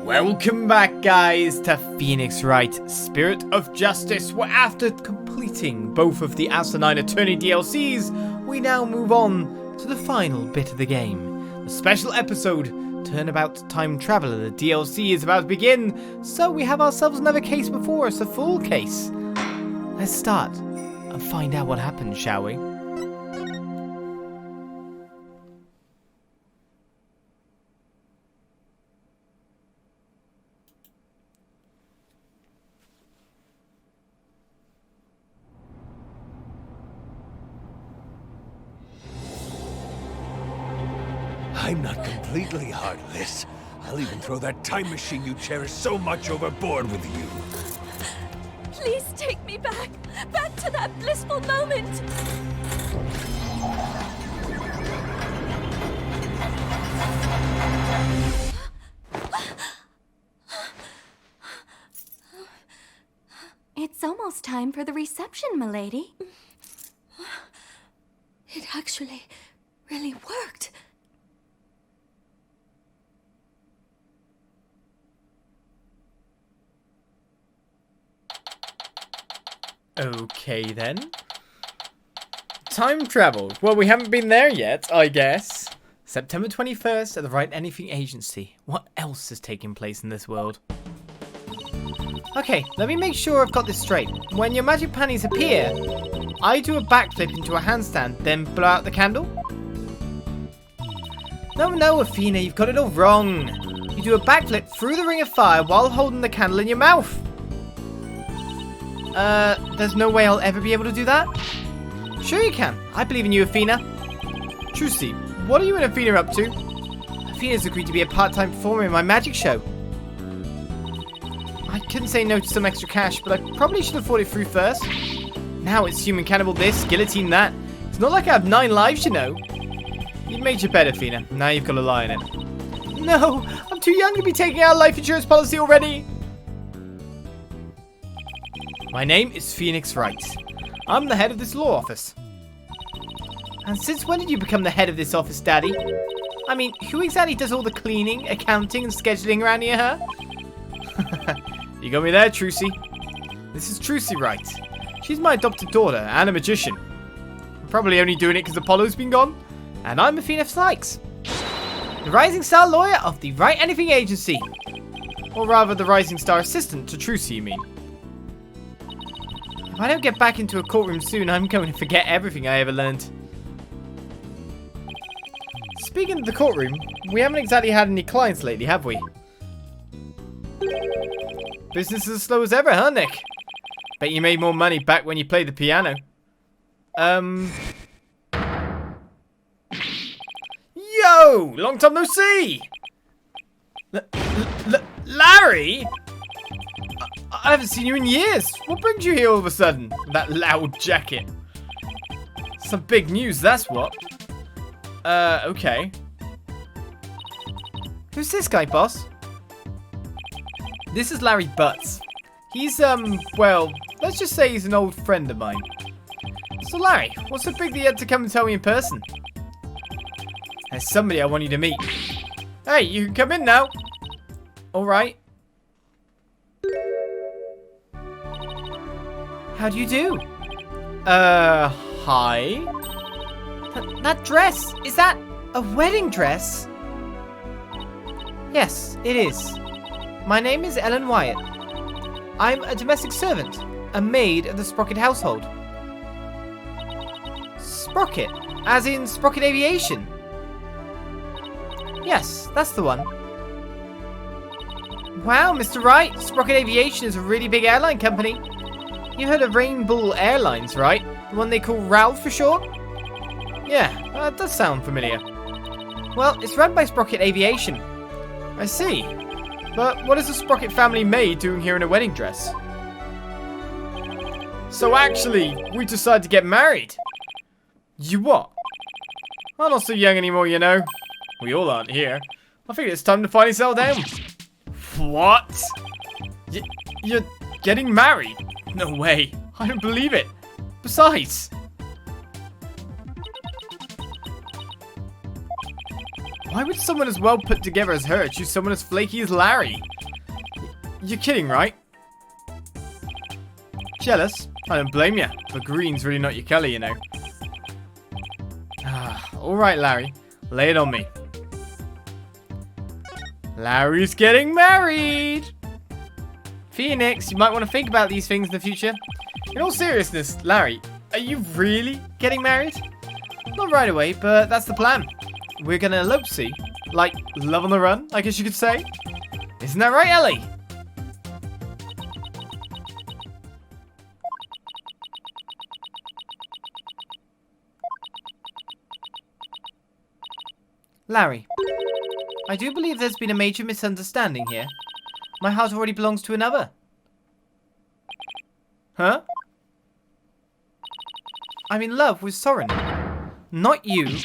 Welcome back, guys, to Phoenix Wright, Spirit of Justice, where after completing both of the Assailant Attorney DLCs, we now move on to the final bit of the game. The special episode, Turnabout Time Traveler. The DLC is about to begin, so we have ourselves another case before us, a full case. Let's start and find out what happened, shall we? I'm not completely heartless. I'll even throw that time machine you cherish so much overboard with you. Please take me back to that blissful moment. It's almost time for the reception, milady. It actually really worked. Okay, then. Time travel. Well, we haven't been there yet, I guess. September 21st at the Write Anything Agency. What else is taking place in this world? Okay, let me make sure I've got this straight. When your magic panties appear, I do a backflip into a handstand, then blow out the candle? No, Athena, you've got it all wrong. You do a backflip through the ring of fire while holding the candle in your mouth. There's no way I'll ever be able to do that? Sure you can. I believe in you, Athena. Trucy, what are you and Athena up to? Athena's agreed to be a part-time performer in my magic show. I couldn't say no to some extra cash, but I probably should have thought it through first. Now it's human cannibal this, guillotine that. It's not like I have 9 lives, you know. You've made your bed, Athena. Now you've got to lie in it. No, I'm too young to be taking out a life insurance policy already. My name is Phoenix Wright. I'm the head of this law office. And since when did you become the head of this office, Daddy? I mean, who exactly does all the cleaning, accounting, and scheduling around here, huh? You got me there, Trucy. This is Trucy Wright. She's my adopted daughter and a magician. I'm probably only doing it because Apollo's been gone. And I'm Athena Sykes, the rising star lawyer of the Write Anything Agency. Or rather, the rising star assistant to Trucy, you mean. If I don't get back into a courtroom soon, I'm going to forget everything I ever learned. Speaking of the courtroom, we haven't exactly had any clients lately, have we? Business is as slow as ever, huh, Nick? Bet you made more money back when you played the piano. Yo! Long time no see! Larry? I haven't seen you in years. What brings you here all of a sudden? That loud jacket. Some big news, that's what. Okay. Who's this guy, boss? This is Larry Butts. He's, well, let's just say he's an old friend of mine. So, Larry, what's so big that you had to come and tell me in person? There's somebody I want you to meet. Hey, you can come in now. All right. How do you do? Hi? That dress, is that a wedding dress? Yes, it is. My name is Ellen Wyatt. I'm a domestic servant, a maid of the Sprocket household. Sprocket? As in Sprocket Aviation? Yes, that's the one. Wow, Mr. Wright, Sprocket Aviation is a really big airline company. You heard of Rainbow Airlines, right? The one they call RAL for short? Yeah, that does sound familiar. Well, it's run by Sprocket Aviation. I see. But what is the Sprocket family maid doing here in a wedding dress? So actually, we decided to get married. You what? I'm not so young anymore, you know. We all aren't here. I think it's time to finally settle down. What? You're getting married? No way. I don't believe it. Besides. Why would someone as well put together as her choose someone as flaky as Larry? You're kidding, right? Jealous? I don't blame you, but green's really not your colour, you know. Alright, Larry. Lay it on me. Larry's getting married! Phoenix, you might want to think about these things in the future. In all seriousness, Larry, are you really getting married? Not right away, but that's the plan. We're gonna elope, see? Like, love on the run, I guess you could say. Isn't that right, Ellie? Larry, I do believe there's been a major misunderstanding here. My heart already belongs to another. Huh? I'm in love with Soren. Not you.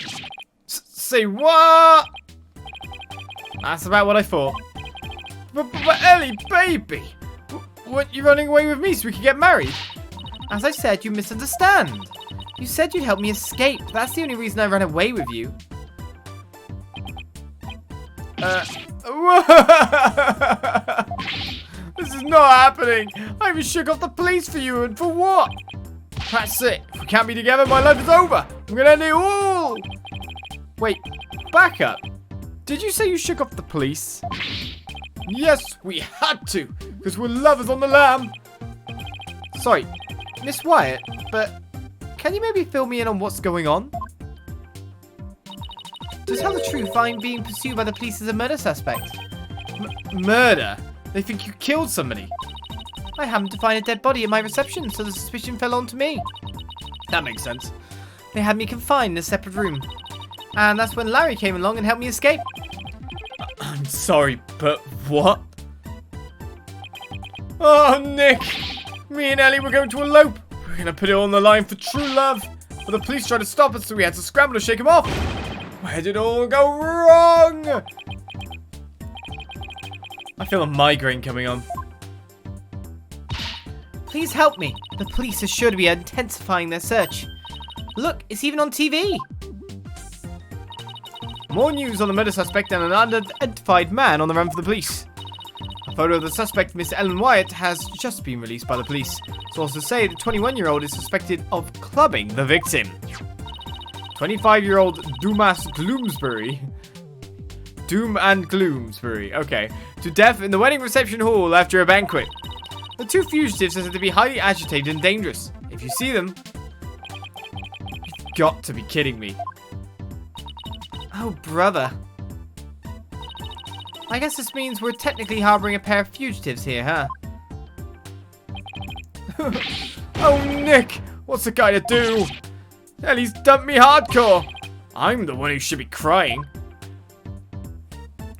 Say what? That's about what I thought. But Ellie, baby! Weren't you running away with me so we could get married? As I said, you misunderstand. You said you'd help me escape. That's the only reason I ran away with you. This is not happening. I even shook off the police for you, and for what? That's it. If we can't be together, my life is over. I'm gonna end it all. Wait, back up. Did you say you shook off the police? Yes, we had to, because we're lovers on the lam. Sorry, Miss Wyatt, but can you maybe fill me in on what's going on? To tell the truth, I'm being pursued by the police as a murder suspect. Murder? They think you killed somebody. I happened to find a dead body at my reception, so the suspicion fell onto me. That makes sense. They had me confined in a separate room. And that's when Larry came along and helped me escape. I'm sorry, but what? Oh, Nick! Me and Ellie were going to elope. We're going to put it on the line for true love. But the police tried to stop us, so we had to scramble to shake them off. Where did it all go wrong? I feel a migraine coming on. Please help me. The police are sure to be intensifying their search. Look, it's even on TV. More news on the murder suspect and an unidentified man on the run for the police. A photo of the suspect, Miss Ellen Wyatt, has just been released by the police. Sources say the 21-year-old is suspected of clubbing the victim. 25-year-old Dumas Gloomsbury. Doom and Gloomsbury, okay. To death in the wedding reception hall after a banquet. The two fugitives are said to be highly agitated and dangerous. If you see them, you've got to be kidding me. Oh, brother. I guess this means we're technically harboring a pair of fugitives here, huh? Oh, Nick! What's the guy to do? Ellie's dumped me hardcore. I'm the one who should be crying.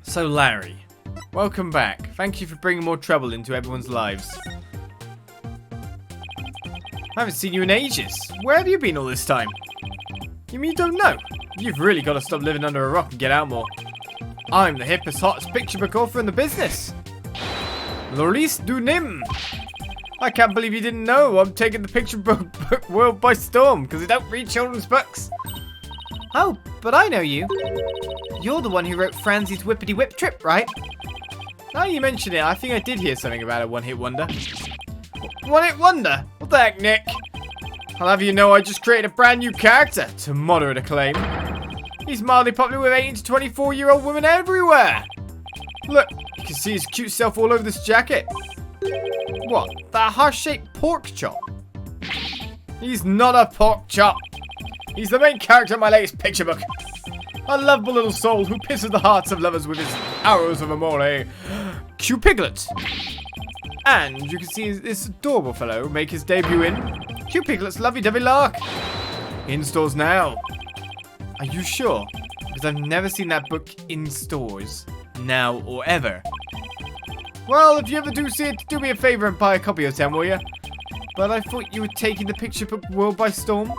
So, Larry, welcome back. Thank you for bringing more trouble into everyone's lives. I haven't seen you in ages. Where have you been all this time? You mean you don't know? You've really got to stop living under a rock and get out more. I'm the hippest, hottest picture book author in the business. Loris Dunim. I can't believe you didn't know. I'm taking the picture book world by storm because I don't read children's books. Oh, but I know you. You're the one who wrote Franzie's Whippity Whip Trip, right? Now you mention it, I think I did hear something about a one-hit wonder. One-hit wonder? What the heck, Nick? I'll have you know I just created a brand new character to moderate acclaim. He's mildly popular with 18 to 24-year-old women everywhere. Look, you can see his cute self all over this jacket. What? That heart-shaped pork chop? He's not a pork chop. He's the main character in my latest picture book. A lovable little soul who pisses the hearts of lovers with his arrows of amore. Q-Piglet. And you can see this adorable fellow make his debut in Q-Piglet's Lovey-Dovey Lark. In stores now. Are you sure? Because I've never seen that book in stores. Now or ever. Well, if you ever do see it, do me a favor and buy a copy of 10, will you? But I thought you were taking the picture book world by storm.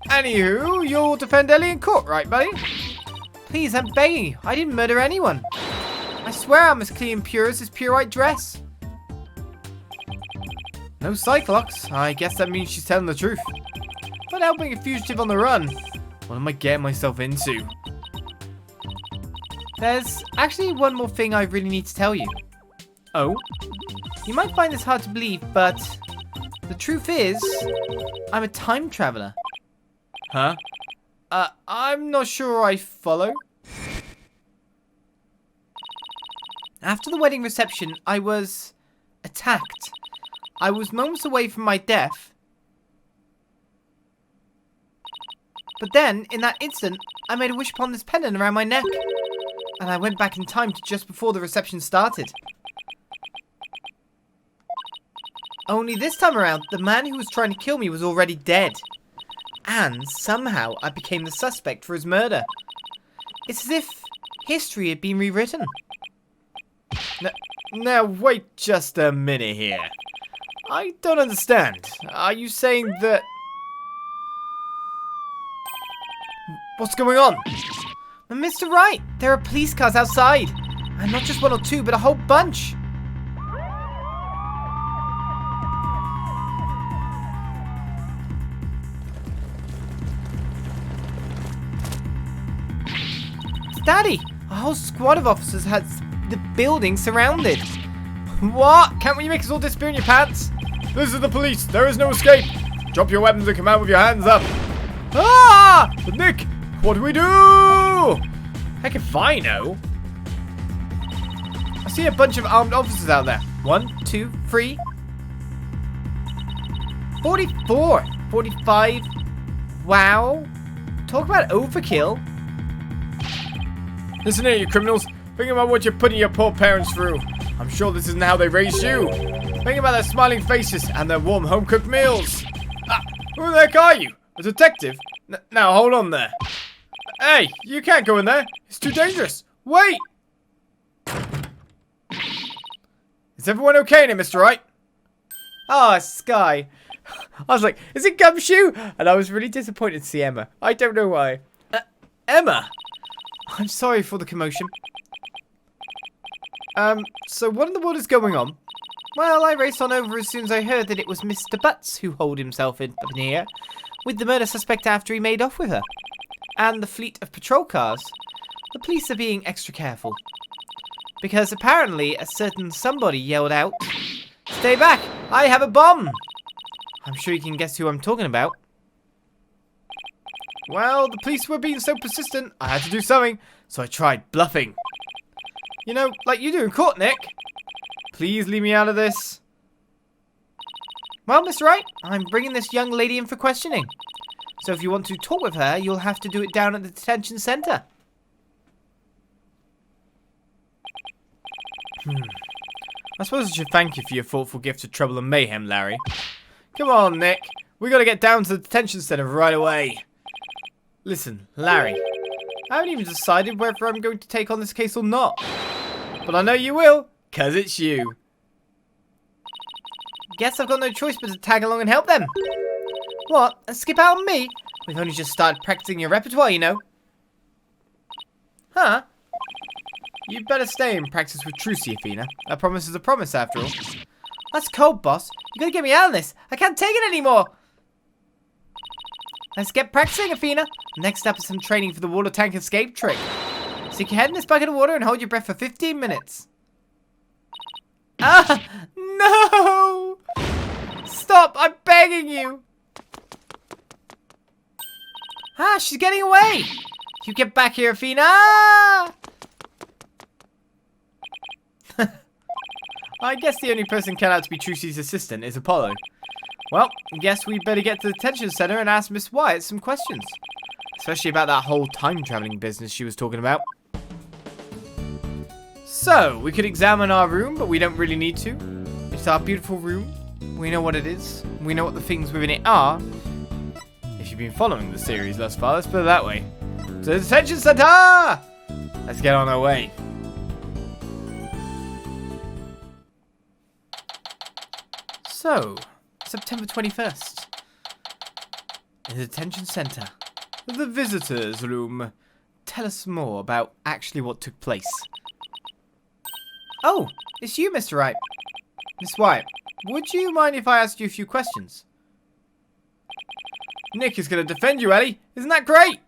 Anywho, you'll defend Ellie in court, right, buddy? Please, I'm begging you. I didn't murder anyone. I swear I'm as clean and pure as this pure white dress. No Cyclops. I guess that means she's telling the truth. But helping a fugitive on the run. What am I getting myself into? There's actually one more thing I really need to tell you. Oh? You might find this hard to believe, but the truth is, I'm a time traveler. Huh? I'm not sure I follow. After the wedding reception, I was attacked. I was moments away from my death. But then, in that instant, I made a wish upon this pendant around my neck. And I went back in time to just before the reception started. Only this time around, the man who was trying to kill me was already dead. And somehow, I became the suspect for his murder. It's as if history had been rewritten. Now, wait just a minute here. I don't understand. Are you saying that... What's going on? Mr. Wright, there are police cars outside. And not just one or two, but a whole bunch. Daddy, a whole squad of officers has the building surrounded. What? Can't we make us all disappear in your pants? This is the police. There is no escape. Drop your weapons and come out with your hands up. Ah! But Nick, what do we do? Heck if I know. I see a bunch of armed officers out there. 1, 2, 3. 44. 45. Wow. Talk about overkill. Listen here, you criminals. Think about what you're putting your poor parents through. I'm sure this isn't how they raised you. Think about their smiling faces and their warm home-cooked meals. Ah, who the heck are you? A detective? Now, hold on there. Hey, you can't go in there. It's too dangerous. Wait! Is everyone okay in here, Mr. Wright? Ah, Sky. I was like, is it Gumshoe? And I was really disappointed to see Emma. I don't know why. Emma? I'm sorry for the commotion. So what in the world is going on? Well, I raced on over as soon as I heard that it was Mr. Butts who holed himself up in here with the murder suspect after he made off with her. And the fleet of patrol cars. The police are being extra careful. Because apparently a certain somebody yelled out, "Stay back! I have a bomb!" I'm sure you can guess who I'm talking about. Well, the police were being so persistent, I had to do something, so I tried bluffing. You know, like you do in court, Nick. Please leave me out of this. Well, Mr. Wright, I'm bringing this young lady in for questioning. So if you want to talk with her, you'll have to do it down at the detention center. I suppose I should thank you for your thoughtful gift of trouble and mayhem, Larry. Come on, Nick. We gotta get down to the detention center right away. Listen, Larry, I haven't even decided whether I'm going to take on this case or not. But I know you will, 'cause it's you. Guess I've got no choice but to tag along and help them. What? And skip out on me? We've only just started practicing your repertoire, you know. Huh? You'd better stay and practice with Trucy, Athena. A promise is a promise, after all. That's cold, boss. You gotta get me out of this. I can't take it anymore. Let's get practicing, Athena. Next up is some training for the water tank escape trick. Stick your head in this bucket of water and hold your breath for 15 minutes. Ah! No! Stop! I'm begging you! Ah, she's getting away! You get back here, Athena! I guess the only person cut out to be Trucy's assistant is Apollo. Well, I guess we better get to the detention center and ask Miss Wyatt some questions. Especially about that whole time-traveling business she was talking about. So, we could examine our room, but we don't really need to. It's our beautiful room. We know what it is. We know what the things within it are. If you've been following the series thus far, let's put it that way. To the detention center! Let's get on our way. So, September 21st. In the detention center. The visitors' room. Tell us more about actually what took place. Oh, it's you, Mr. Wright. Miss Wyatt, would you mind if I asked you a few questions? Nick is going to defend you, Ellie. Isn't that great?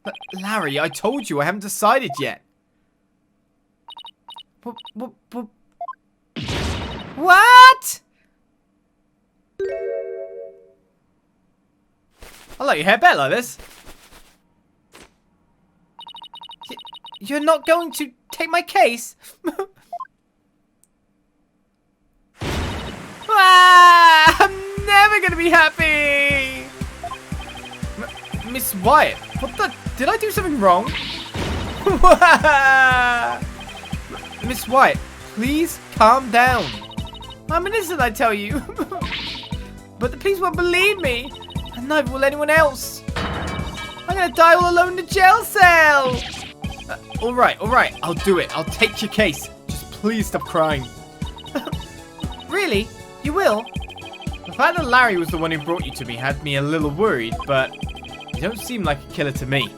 But Larry, I told you I haven't decided yet. What? I'll let your hair bet like this. You're not going to take my case? I'm never gonna be happy! Miss Wyatt, what the? Did I do something wrong? Miss Wyatt, please calm down. I'm innocent, I tell you. But the police won't believe me, and neither will anyone else. I'm gonna die all alone in the jail cell! Alright, I'll do it. I'll take your case. Just please stop crying. Really? You will? The fact that Larry was the one who brought you to me had me a little worried, but you don't seem like a killer to me.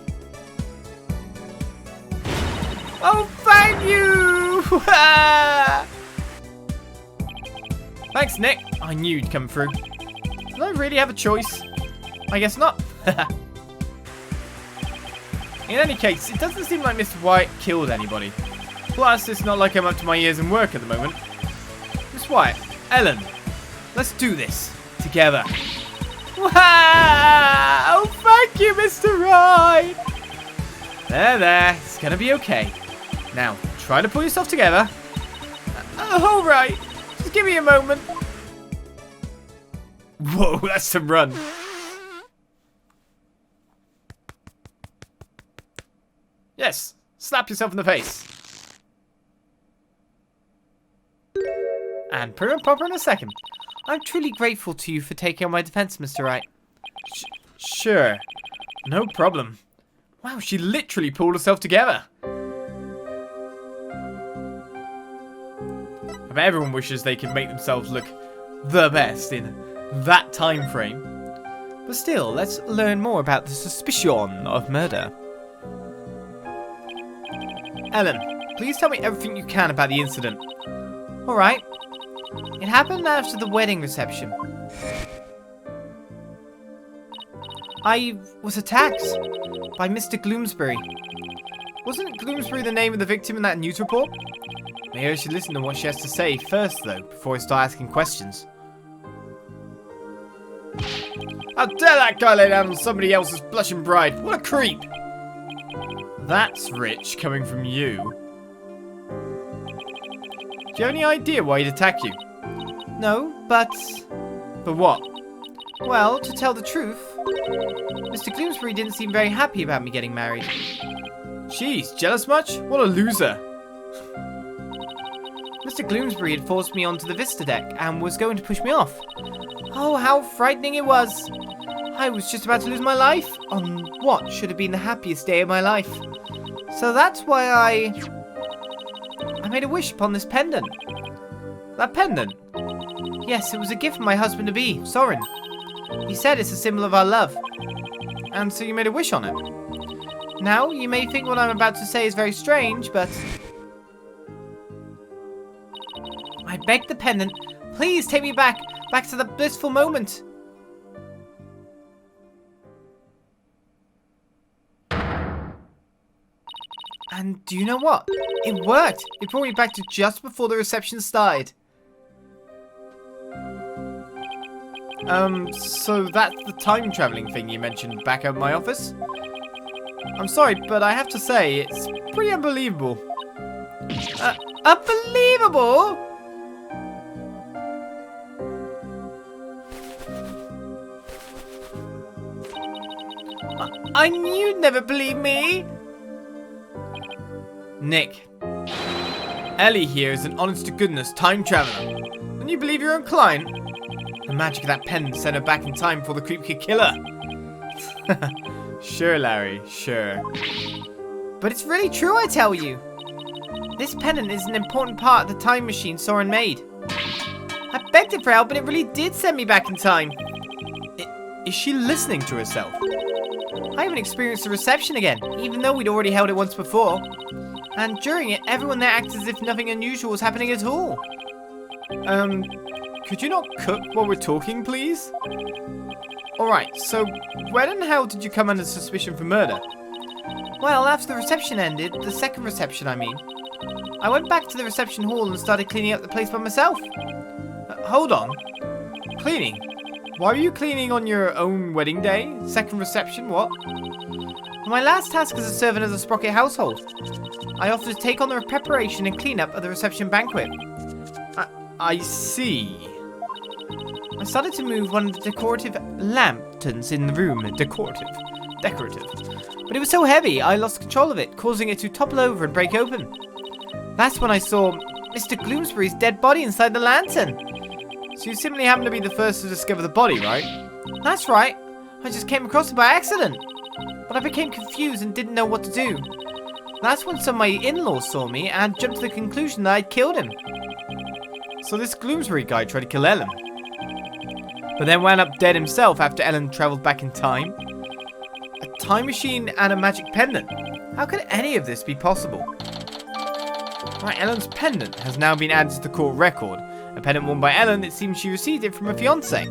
Oh, thank you! Thanks, Nick. I knew you'd come through. Did I really have a choice? I guess not. In any case, it doesn't seem like Mr. Wyatt killed anybody. Plus, it's not like I'm up to my ears in work at the moment. Miss Wyatt, Ellen, let's do this together. Wow! Oh, thank you, Mr. Wright! There, it's gonna be okay. Now, try to pull yourself together. All right, just give me a moment. Whoa, that's some run. Yes, slap yourself in the face. And prim and proper in a second. I'm truly grateful to you for taking on my defense, Mr. Wright. Sure, no problem. Wow, she literally pulled herself together. I bet everyone wishes they could make themselves look the best in that time frame. But still, let's learn more about the suspicion of murder. Ellen, please tell me everything you can about the incident. All right. It happened after the wedding reception. I was attacked by Mr. Gloomsbury. Wasn't Gloomsbury the name of the victim in that news report? Maybe I should listen to what she has to say first, though, before I start asking questions. How dare that guy lay down on somebody else's blushing bride? What a creep! That's rich, coming from you. Do you have any idea why he'd attack you? No, but... But what? Well, to tell the truth, Mr. Gloomsbury didn't seem very happy about me getting married. Jeez, jealous much? What a loser. Mr. Gloomsbury had forced me onto the Vista deck and was going to push me off. Oh, how frightening it was. I was just about to lose my life on what should have been the happiest day of my life. So that's why I made a wish upon this pendant. That pendant? Yes, it was a gift from my husband-to-be, Soren. He said it's a symbol of our love. And so you made a wish on it? Now, you may think what I'm about to say is very strange, but... I begged the pendant, please take me back to the blissful moment. And do you know what? It worked. It brought me back to just before the reception started. So that's the time traveling thing you mentioned back at my office? I'm sorry, but I have to say, it's pretty unbelievable. Unbelievable? I knew you'd never believe me. Nick, Ellie here is an honest-to-goodness time traveler. And you believe your own client? The magic of that pendant sent her back in time before the creep could kill her. Sure, Larry, sure. But it's really true, I tell you. This pendant is an important part of the time machine Soren made. I begged it for help, but it really did send me back in time. Is she listening to herself? I haven't experienced the reception again, even though we'd already held it once before. And during it, everyone there acted as if nothing unusual was happening at all. Could you not cook while we're talking, please? Alright, so when and how did you come under suspicion for murder? Well, after the reception ended, the second reception I mean, I went back to the reception hall and started cleaning up the place by myself. Hold on. Cleaning? Why were you cleaning on your own wedding day? Second reception, what? My last task as a servant of the Sprocket household. I offered to take on the preparation and cleanup of the reception banquet. I see. I started to move one of the decorative lanterns in the room. Decorative. But it was so heavy, I lost control of it, causing it to topple over and break open. That's when I saw Mr. Gloomsbury's dead body inside the lantern. So you simply happened to be the first to discover the body, right? That's right. I just came across it by accident. But I became confused and didn't know what to do. That's when some of my in-laws saw me and jumped to the conclusion that I'd killed him. So this Gloomsbury guy tried to kill Ellen, but then wound up dead himself after Ellen travelled back in time? A time machine and a magic pendant. How could any of this be possible? Right, Ellen's pendant has now been added to the court record. A pendant worn by Ellen, it seems she received it from her fiancé.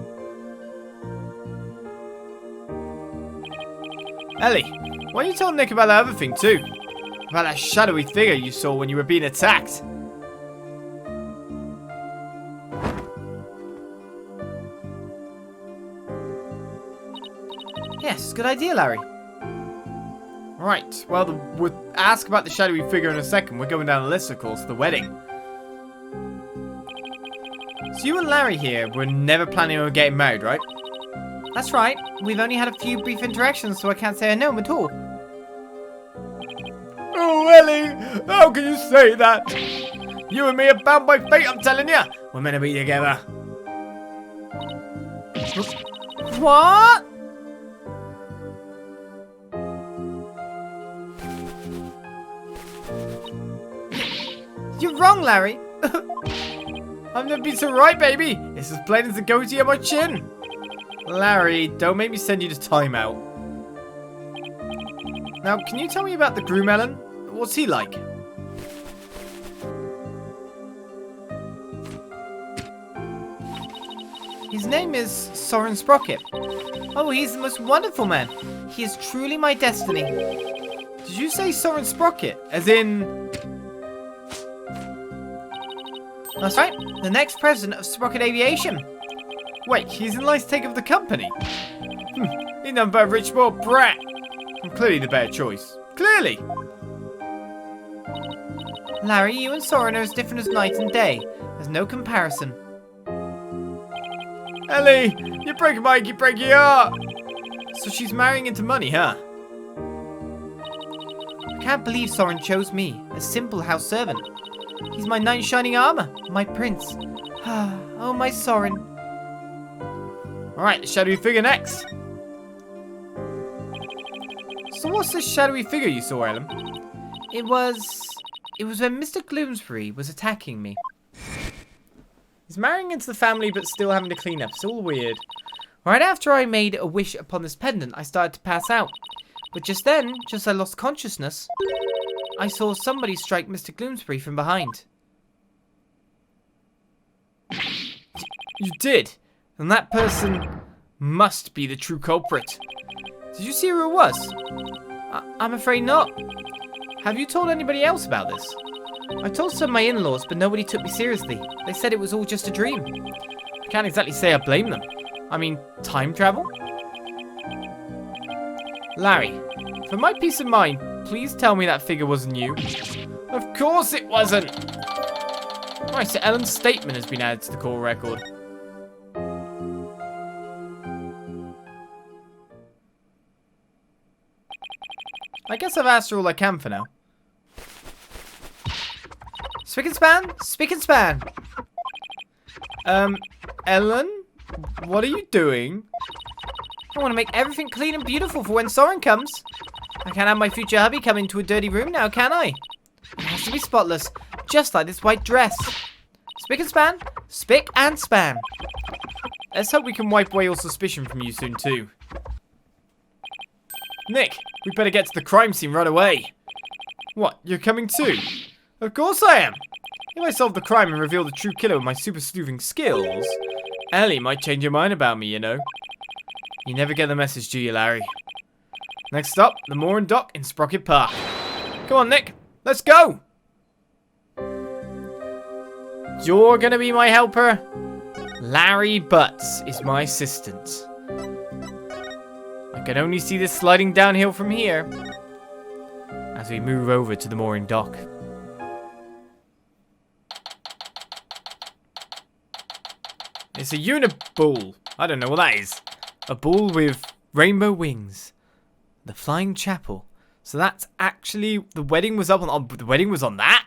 Ellie, why don't you tell Nick about that other thing too? About that shadowy figure you saw when you were being attacked. Yes, good idea, Larry. Right, well, we'll ask about the shadowy figure in a second. We're going down the list, of course, the wedding. So you and Larry here were never planning on getting married, right? That's right. We've only had a few brief interactions, so I can't say I know him at all. Oh, Ellie! How can you say that? You and me are bound by fate, I'm telling you. We're meant to be together. What? You're wrong, Larry. I've never been so right, baby. It's as plain as the goatee on my chin. Larry, don't make me send you to timeout. Now, can you tell me about the groom, Ellen? What's he like? His name is Soren Sprocket. Oh, he's the most wonderful man. He is truly my destiny. Did you say Soren Sprocket? As in... That's right. The next president of Sprocket Aviation. Wait, he's in line to take over the company? He's nothing but a rich spoiled brat. I'm clearly the better choice. Clearly! Larry, you and Soren are as different as night and day. There's no comparison. Ellie, you're breaking my achy, breaking your heart. So she's marrying into money, huh? I can't believe Soren chose me, a simple house servant. He's my knight in shining armor, my prince. Oh, my Soren. Alright, the shadowy figure next. So what's this shadowy figure you saw, Ellen? It was when Mr. Gloomsbury was attacking me. He's marrying into the family but still having to clean up. It's all weird. Right after I made a wish upon this pendant, I started to pass out. But just then, just as I lost consciousness, I saw somebody strike Mr. Gloomsbury from behind. You did? And that person must be the true culprit. Did you see who it was? I'm afraid not. Have you told anybody else about this? I told some of my in-laws, but nobody took me seriously. They said it was all just a dream. I can't exactly say I blame them. I mean, time travel? Larry, for my peace of mind, please tell me that figure wasn't you. Of course it wasn't! Right, so Ellen's statement has been added to the call record. I guess I've asked her all I can for now. Spick and span? Spick and span. Ellen? What are you doing? I want to make everything clean and beautiful for when Soren comes. I can't have my future hubby come into a dirty room now, can I? It has to be spotless, just like this white dress. Spick and span? Spick and span. Let's hope we can wipe away all suspicion from you soon, too. Nick, we better get to the crime scene right away. What, you're coming too? Of course I am. If I solve the crime and reveal the true killer with my super sleuthing skills, Ellie might change her mind about me, you know. You never get the message, do you, Larry? Next up, the mooring dock in Sprocket Park. Come on, Nick. Let's go! You're gonna be my helper? Larry Butts is my assistant. I can only see this sliding downhill from here as we move over to the mooring dock. It's a uniball. I don't know what that is. A ball with rainbow wings. The Flying Chapel. So that's actually the wedding was up on the wedding was on that?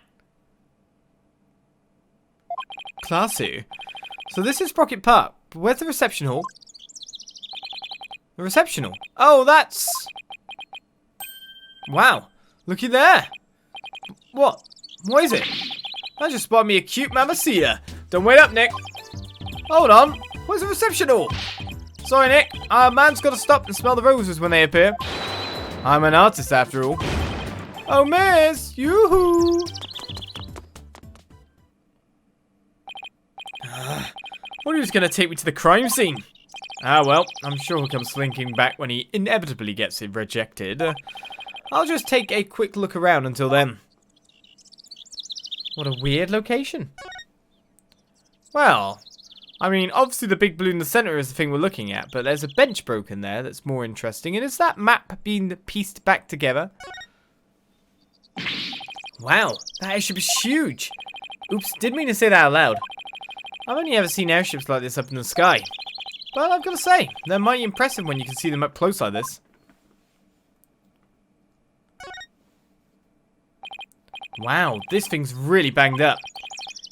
Classy. So this is Sprocket Park. But where's the reception hall? The reception hall. Oh, that's... Wow. Looky there. What? What is it? I just spotted me a cute mamacita. Don't wait up, Nick. Hold on. Where's the reception hall? Sorry, Nick. Our man's got to stop and smell the roses when they appear. I'm an artist, after all. Oh, miss. Yoo-hoo. What are you just going to take me to the crime scene? Ah, well, I'm sure he'll come slinking back when he inevitably gets it rejected. I'll just take a quick look around until then. What a weird location. Well, I mean, obviously the big blue in the center is the thing we're looking at, but there's a bench broken there that's more interesting. And is that map being pieced back together? Wow, that airship is huge. Oops, didn't mean to say that out loud. I've only ever seen airships like this up in the sky. But I've got to say, they're mighty impressive when you can see them up close like this. Wow, this thing's really banged up.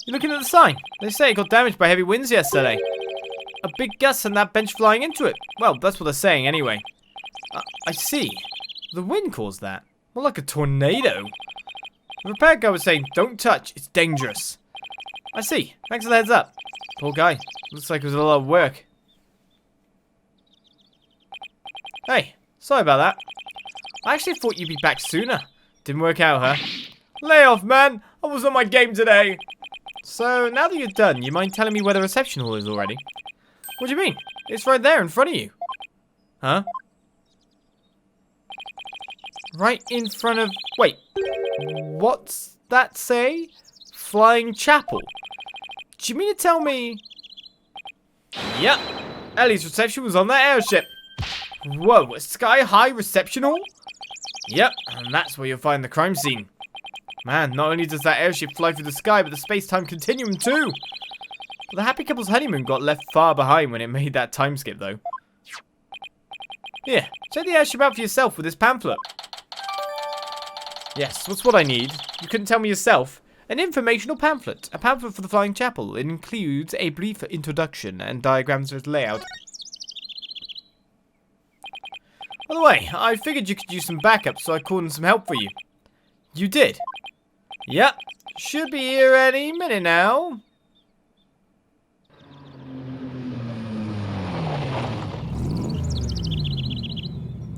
You're looking at the sign. They say it got damaged by heavy winds yesterday. A big gust and that bench flying into it. Well, that's what they're saying anyway. I see. The wind caused that. More like a tornado. The repair guy was saying, don't touch, it's dangerous. I see. Thanks for the heads up. Poor guy. Looks like it was a lot of work. Hey, sorry about that. I actually thought you'd be back sooner. Didn't work out, huh? Lay off, man. I was on my game today. So, now that you're done, you mind telling me where the reception hall is already? What do you mean? It's right there in front of you. Huh? Right in front of... Wait. What's that say? Flying Chapel. Do you mean to tell me... Yep. Ellie's reception was on that airship. Whoa, a sky-high reception hall? Yep, and that's where you'll find the crime scene. Man, not only does that airship fly through the sky, but the space-time continuum too. The happy couple's honeymoon got left far behind when it made that time skip, though. Here, check the airship out for yourself with this pamphlet. Yes, that's what I need. You couldn't tell me yourself. An informational pamphlet. A pamphlet for the Flying Chapel. It includes a brief introduction and diagrams of its layout. By the way, I figured you could use some backup, so I called in some help for you. You did? Yep. Should be here any minute now.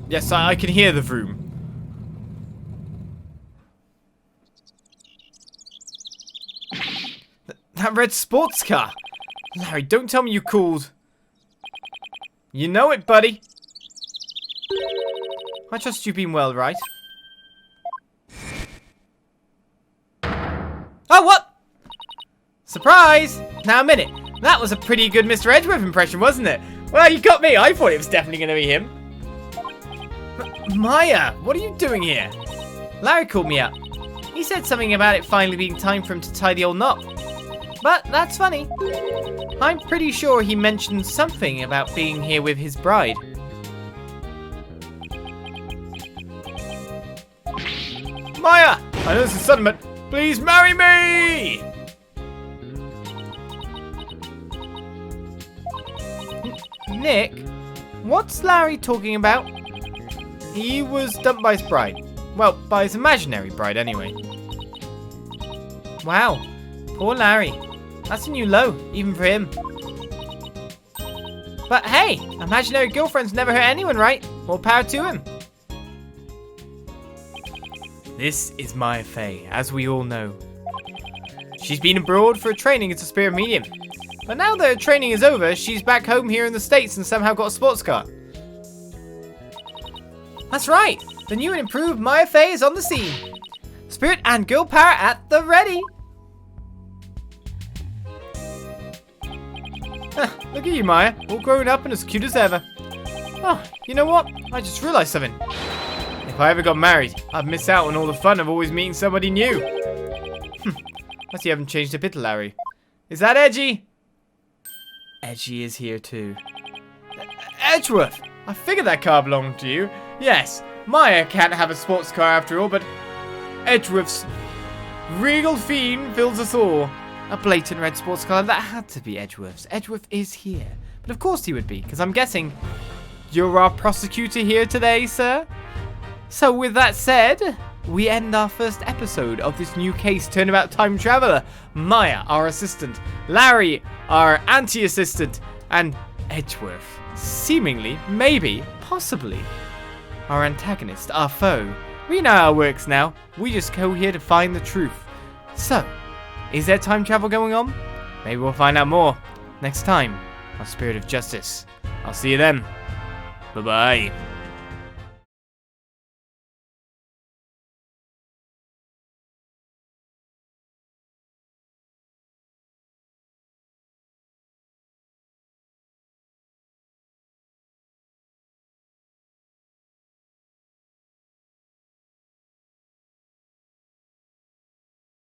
Yes, I can hear the vroom. That red sports car. Larry, don't tell me you called. You know it, buddy. I trust you've been well, right? Oh, what? Surprise! Now a minute. That was a pretty good Mr. Edgeworth impression, wasn't it? Well, you got me. I thought it was definitely going to be him. Maya, what are you doing here? Larry called me up. He said something about it finally being time for him to tie the old knot. But that's funny. I'm pretty sure he mentioned something about being here with his bride. Maya, I know this is sudden, but please marry me! Nick, what's Larry talking about? He was dumped by his bride. Well, by his imaginary bride, anyway. Wow, poor Larry. That's a new low, even for him. But hey, imaginary girlfriends never hurt anyone, right? More power to him. This is Maya Fey, as we all know. She's been abroad for a training as a spirit medium. But now that her training is over, she's back home here in the States and somehow got a sports car. That's right! The new and improved Maya Fey is on the scene. Spirit and girl power at the ready. Look at you, Maya, all grown up and as cute as ever. Oh, you know what? I just realized something. If I ever got married, I'd miss out on all the fun of always meeting somebody new. But you haven't changed a bit, Larry. Is that Edgy? Edgy is here too. Edgeworth! I figured that car belonged to you. Yes, Maya can't have a sports car after all, but Edgeworth's regal fiend fills us all. A blatant red sports car, that had to be Edgeworth's. Edgeworth is here. But of course he would be, because I'm guessing you're our prosecutor here today, sir? So with that said, we end our first episode of this new case, Turnabout Time Traveler. Maya, our assistant. Larry, our anti-assistant. And Edgeworth, seemingly, maybe, possibly, our antagonist, our foe. We know how it works now. We just go here to find the truth. So, is there time travel going on? Maybe we'll find out more next time on Spirit of Justice. I'll see you then. Bye-bye.